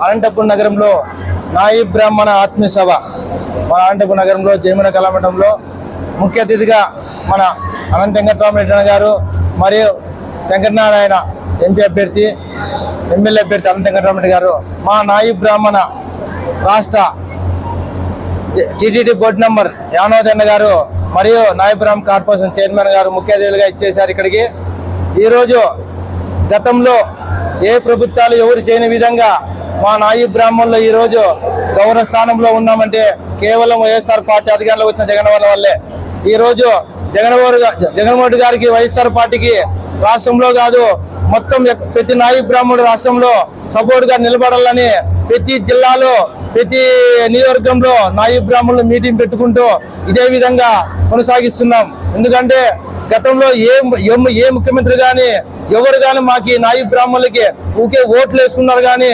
అనంతపురం నగరంలో నాయి బ్రాహ్మణ ఆత్మీయ సభ మన అనంతపురం నగరంలో జయమున కళామండపంలో ముఖ్య అతిథిగా మన అనంత వెంకటరామరెడ్డి గారు మరియు శంకరనారాయణ ఎంపీ అభ్యర్థి ఎమ్మెల్యే అభ్యర్థి అనంత వెంకటరామరెడ్డి గారు మా నాయి బ్రాహ్మణ రాష్ట్ర టీటీడీ బోర్డు నంబర్ యానోదన్న గారు మరియు నాయి బ్రాహ్మణ కార్పొరేషన్ చైర్మన్ గారు ముఖ్య అతిథులుగా ఇచ్చేశారు. ఇక్కడికి ఈరోజు గతంలో ఏ ప్రభుత్వాలు ఎవరు చేయని విధంగా మా నాయి బ్రాహ్మణులు ఈరోజు గౌరవ స్థానంలో ఉన్నామంటే కేవలం వైఎస్ఆర్ పార్టీ అధికారంలో వచ్చిన జగన్మోహన్ వల్లే. ఈరోజు జగన్మోహన్ గారికి వైఎస్ఆర్ పార్టీకి రాష్ట్రంలో కాదు మొత్తం ప్రతి నాయి బ్రాహ్మణుడు రాష్ట్రంలో సపోర్ట్ గా నిలబడాలని ప్రతి జిల్లాలో ప్రతి నియోజకవర్గంలో నాయి బ్రాహ్మణులు మీటింగ్ పెట్టుకుంటూ ఇదే విధంగా కొనసాగిస్తున్నాం. ఎందుకంటే గతంలో ఏ ముఖ్యమంత్రి కానీ ఎవరు కానీ మాకు నాయి బ్రాహ్మణులకి ఊకే ఓట్లు వేసుకున్నారు కానీ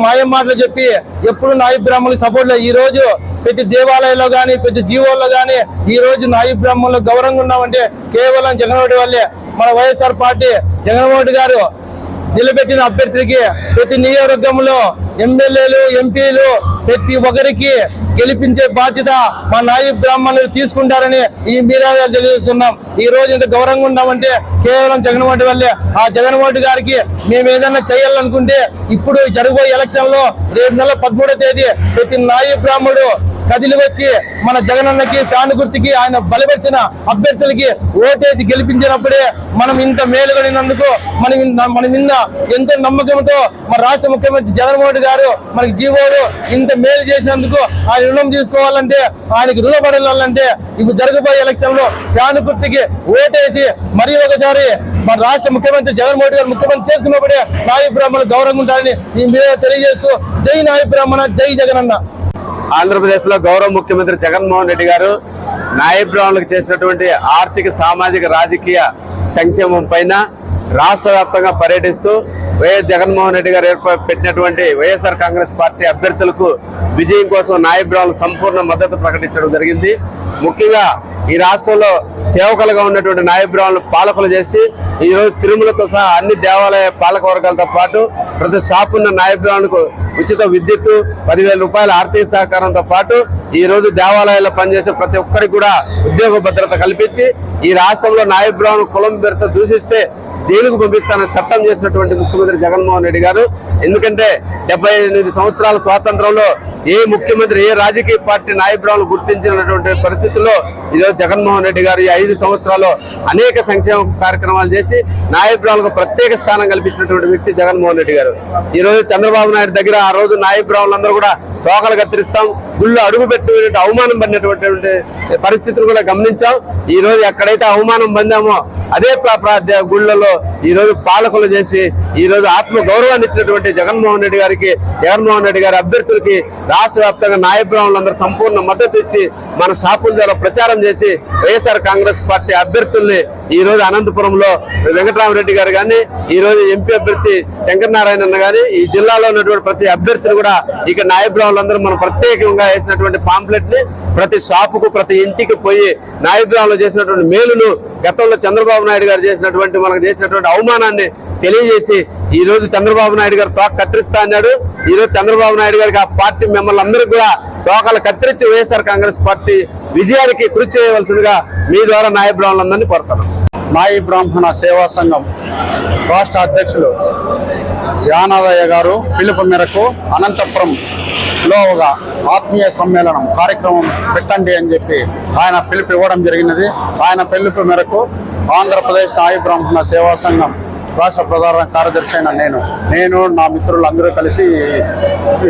మాయం మాటలు చెప్పి ఎప్పుడు నాయి బ్రాహ్మణులకి సపోర్ట్ లేదు. ఈ రోజు ప్రతి దేవాలయంలో కానీ ప్రతి జీవోల్లో కానీ ఈ రోజు నాయి బ్రాహ్మణులు గౌరవంగా ఉన్నామంటే కేవలం జగన్మోహన్ వల్లే. మన వైఎస్ఆర్ పార్టీ జగన్మోహన్ గారు నిలబెట్టిన అభ్యర్థికి ప్రతి నియోజకవర్గంలో ఎమ్మెల్యేలు ఎంపీలు ప్రతి ఒక్కరికి గెలిపించే బాధ్యత మా నాయి బ్రాహ్మణులు తీసుకుంటారని ఈ మీడియా తెలియజేస్తున్నాం. ఈ రోజు ఇంత గౌరవంగా ఉన్నామంటే కేవలం జగన్మోహన్ వల్లే. ఆ జగన్మోహన్ గారికి మేము ఏదైనా చేయాలనుకుంటే ఇప్పుడు జరగబోయే ఎలక్షన్ లో రేపు నెల 13వ తేదీ ప్రతి నాయి బ్రాహ్మణుడు కదిలి వచ్చి మన జగనన్నకి ఫ్యాన్ గుర్తుకి ఆయన బలపరిచిన అభ్యర్థులకి ఓటేసి గెలిపించినప్పుడే మనం ఇంత మేలు కలిగినందుకు మన మీద ఎంతో నమ్మకంతో మన రాష్ట్ర ముఖ్యమంత్రి జగన్మోహన్ గారు మనకి జీవోడు ఇంత మేలు చేసినందుకు ఆయన రుణం తీసుకోవాలంటే ఆయనకి రుణపడాలంటే ఇప్పుడు జరగబోయే ఎలక్షన్ లో ఫ్యాన్ గుర్తుకి ఓటేసి మరి ఒకసారి మన రాష్ట్ర ముఖ్యమంత్రి జగన్మోహన్ గారు ముఖ్యమంత్రి చేసుకున్నప్పుడే నాయి బ్రాహ్మణులు గౌరవంగా ఉంటారని ఈ మీద తెలియజేస్తూ జై నాయి బ్రాహ్మణ జై జగనన్న. ఆంధ్రప్రదేశ్ లో గౌరవ ముఖ్యమంత్రి జగన్మోహన్ రెడ్డి గారు నాయి బ్రాహ్మణులకు చేసినటువంటి ఆర్థిక సామాజిక రాజకీయ సంక్షేమం పైన రాష్ట్ర వ్యాప్తంగా పర్యటిస్తూ వైఎస్ జగన్మోహన్ రెడ్డి గారు పెట్టినటువంటి వైఎస్ఆర్ కాంగ్రెస్ పార్టీ అభ్యర్థులకు విజయం కోసం నాయి బ్రాహ్మణులు సంపూర్ణ మద్దతు ప్రకటించడం జరిగింది. ముఖ్యంగా ఈ రాష్ట్రంలో సేవకులుగా ఉన్నటువంటి నాయి బ్రాహ్మణులు పాలకులు చేసి ఈరోజు తిరుమలతో సహా అన్ని దేవాలయ పాలక వర్గాలతో పాటు ప్రతి షాపు ఉన్న నాయి బ్రాహ్మణులకు ఉచిత విద్యుత్తు 10,000 రూపాయల ఆర్థిక సహకారంతో పాటు ఈ రోజు దేవాలయాల్లో పనిచేసే ప్రతి ఒక్కరికి కూడా ఉద్యోగ భద్రత కల్పించి ఈ రాష్ట్రంలో నాయి బ్రాహ్మణులు కులం పేరుతో దూషిస్తే జైలుకు పంపిస్తానని చట్టం చేసినటువంటి ముఖ్యమంత్రి జగన్మోహన్ రెడ్డి గారు. ఎందుకంటే 78 సంవత్సరాల స్వాతంత్రంలో ఏ ముఖ్యమంత్రి ఏ రాజకీయ పార్టీ నాయి బ్రాహ్మణులు గుర్తించినటువంటి పరిస్థితుల్లో ఈరోజు జగన్మోహన్ రెడ్డి గారు ఈ 5 సంవత్సరాల్లో అనేక సంక్షేమ కార్యక్రమాలు చేసి నాయి బ్రాహ్మణులకు ప్రత్యేక స్థానం కల్పించినటువంటి వ్యక్తి జగన్మోహన్ రెడ్డి గారు. ఈ రోజు చంద్రబాబు నాయుడు దగ్గర ఆ రోజు నాయి బ్రాహ్మణులందరూ కూడా తోకలు కత్తిరిస్తాం, గుళ్ళు అడుగు పెట్టినటువంటి అవమానం పడినటువంటి పరిస్థితులు కూడా గమనించాం. ఈ రోజు ఎక్కడైతే అవమానం పొందామో అదే గుళ్ళలో ఈ రోజు పాలకులు చేసి ఈ రోజు ఆత్మ గౌరవాన్ని ఇచ్చినటువంటి జగన్మోహన్ రెడ్డి గారి అభ్యర్థులకి రాష్ట్ర వ్యాప్తంగా నాయి బ్రాహ్మణులందరూ సంపూర్ణ మద్దతు ఇచ్చి మన షాపుల ద్వారా ప్రచారం చేసి వైఎస్ఆర్ కాంగ్రెస్ పార్టీ అభ్యర్థుల్ని ఈ రోజు అనంతపురంలో వెంకటరామరెడ్డి గారు కానీ ఈ రోజు ఎంపీ అభ్యర్థి శంకరనారాయణ కానీ ఈ జిల్లాలో ఉన్నటువంటి ప్రతి అభ్యర్థులు కూడా ఇక నాయి బ్రాహ్మణులందరూ మనం ప్రత్యేకంగా వేసినటువంటి పాంప్లెట్ ని ప్రతి షాపుకు ప్రతి ఇంటికి పోయి నాయి బ్రాహ్మణులు చేసినటువంటి మేలును గతంలో చంద్రబాబు నాయుడు గారు మనకు చేసినటువంటి అవమానాన్ని తెలియజేసి ఈ రోజు చంద్రబాబు నాయుడు గారు తోక కత్తిరిస్తా అన్నాడు. ఈ రోజు చంద్రబాబు నాయుడు గారికి ఆ పార్టీ మిమ్మల్ని అందరికీ కూడా తోకలు కత్తిరించి వైఎస్ఆర్ కాంగ్రెస్ పార్టీ విజయానికి కృషి చేయవలసిందిగా మీ ద్వారా నాయి బ్రాహ్మణులందరినీ కోరుతాను. నాయి బ్రాహ్మణ సేవా సంఘం రాష్ట్ర అధ్యక్షులు యానాదయ్య గారు పిలుపు మేరకు అనంతపురంలో ఒక ఆత్మీయ సమ్మేళనం కార్యక్రమం పెట్టండి అని చెప్పి ఆయన పిలుపు ఇవ్వడం జరిగినది. ఆయన పిలుపు మేరకు ఆంధ్రప్రదేశ్ నాయి బ్రాహ్మణ సేవా సంఘం రాష్ట్ర ప్రధాన కార్యదర్శి అయిన నేను నా మిత్రులు అందరూ కలిసి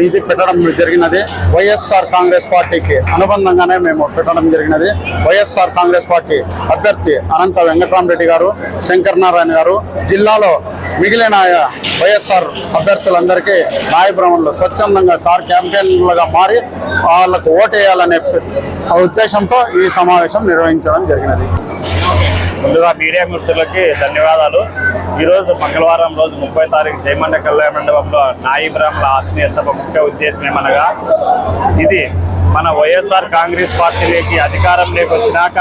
ఇది పెట్టడం జరిగినది. వైఎస్ఆర్ కాంగ్రెస్ పార్టీకి అనుబంధంగానే మేము పెట్టడం జరిగినది. వైఎస్ఆర్ కాంగ్రెస్ పార్టీ అభ్యర్థి అనంత వెంకటరామరెడ్డి గారు, శంకరనారాయణ గారు, జిల్లాలో మిగిలిన వైఎస్ఆర్ అభ్యర్థులందరికీ నాయి బ్రాహ్మణులు స్వచ్ఛందంగా స్టార్ క్యాంపెయిన్లుగా మారి వాళ్లకు ఓటేయాలనే ఉద్దేశంతో ఈ సమావేశం నిర్వహించడం జరిగినది. ముందుగా మీడియా మిత్రులకి ధన్యవాదాలు. ఈరోజు మంగళవారం రోజు 30వ తారీఖు జయమండ కళ్యాణ మండపంలో నాయి బ్రాహ్మణుల ఆత్మీయ సభ ముఖ్య ఉద్దేశం ఏమనగా ఇది మన వైఎస్ఆర్ కాంగ్రెస్ పార్టీలోకి అధికారంలోకి వచ్చినాక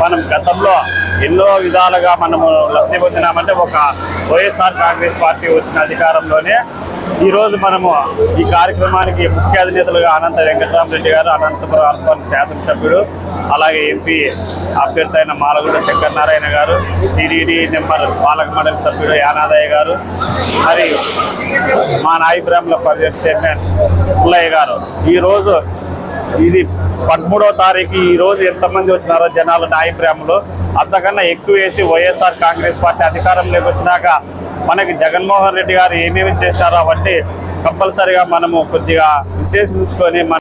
మనం గతంలో ఎన్నో విధాలుగా మనము లబ్ధి పొందినామంటే ఒక వైఎస్ఆర్ కాంగ్రెస్ పార్టీ వచ్చిన అధికారంలోనే ఈరోజు మనము ఈ కార్యక్రమానికి ముఖ్య అతిథులుగా అనంత వెంకటరామరెడ్డి గారు, అనంతపురం అర్బన్ శాసనసభ్యుడు, అలాగే ఎంపీ అభ్యర్థి అయిన మాలగుంట శంకర్ నారాయణ గారు, టీడీడీ నెంబర్ పాలక మండలి సభ్యుడు యానాదయ్య గారు, మరియు మా నాయబ్రాహ్మణ పరిషత్ చైర్మన్ పుల్లయ్య గారు. ఈరోజు ఇది 13వ తారీఖు. ఈరోజు ఎంతమంది వచ్చినారో జనాలు నాయబ్రాహ్మణులు అంతకన్నా ఎక్కువ వేసి వైఎస్ఆర్ కాంగ్రెస్ పార్టీ అధికారంలోకి వచ్చినాక మనకి జగన్మోహన్ రెడ్డి గారు ఏమేమి చేశారో అవన్నీ కంపల్సరిగా మనము కొద్దిగా విశేషించుకొని